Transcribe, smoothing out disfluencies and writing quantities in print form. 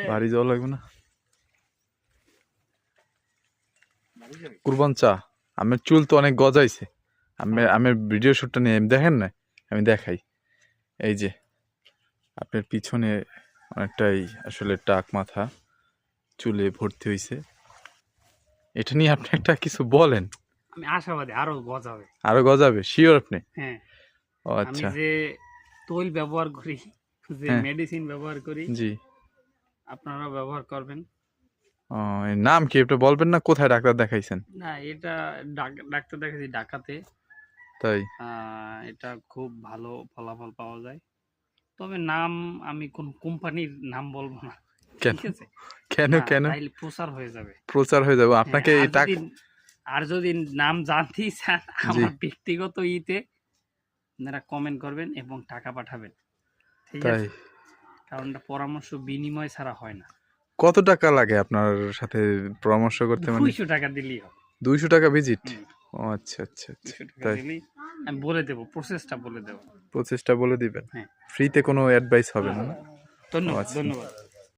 বাড়ি যাওয়া লাগবে না। কুরবান চা, আমার চুল তো অনেক গজাইছে। আমার ভিডিও শুটটা নিয়ে দেখেন না, আমি দেখাই। এই যে আপনার পিছনে অনেকটাই আসলে টাক মাথা চুলে ভর্তি হয়েছে। এটা নিয়ে আপনি একটা কিছু বলেন। আমি আশাবাদী আরো গজাবে। আরো গজাবে শিওর আপনি? হ্যাঁ। ও আমি আচ্ছা। যে তৈল ব্যবহার করি, যে হ্যাঁ মেডিসিন ব্যবহার করি, জি। আপনারা ব্যবহার করবেন। ও, এর নাম কি একটু বলবেন না? কোথায় ডাক্তার দেখাইছেন? না, এটা ডাক্তার দেখাচ্ছি ঢাকাতে। তাই? এটা খুব ভালো ফলাফল পাওয়া যায়। তবে নাম আমি কোন কোম্পানির নাম বলবো না। কেন? ঠিক আছে? কেন না, কেন? তাইলে প্রচার হয়ে যাবে। প্রচার হয়ে যাবে হ্যাঁ, আপনাকে এই টাকা। আর যদি নাম জানতেই চান জি আমার ব্যক্তিগত ইতে আপনারা কমেন্ট করবেন এবং টাকা পাঠাবেন। ঠিক তাই? আছে? কারণ এটা পরামর্শ বিনিময় ছাড়া হয় না। কত টাকা লাগে আপনার সাথে পরামর্শ করতে? মানে 200 টাকা দিলেই হবে। 200 টাকা ভিজিট? হুম, ও আচ্ছা আচ্ছা আচ্ছা। 200 টাকা তাই? দিলেই আমি বলে দেব, প্রসেসটা বলে দেব। প্রচেষ্টা বলে দিবেন। হ্যাঁ। ফ্রিতে কোনো অ্যাডভাইস হবে না? ও ধন্যবাদ, আচ্ছা। ধন্যবাদ।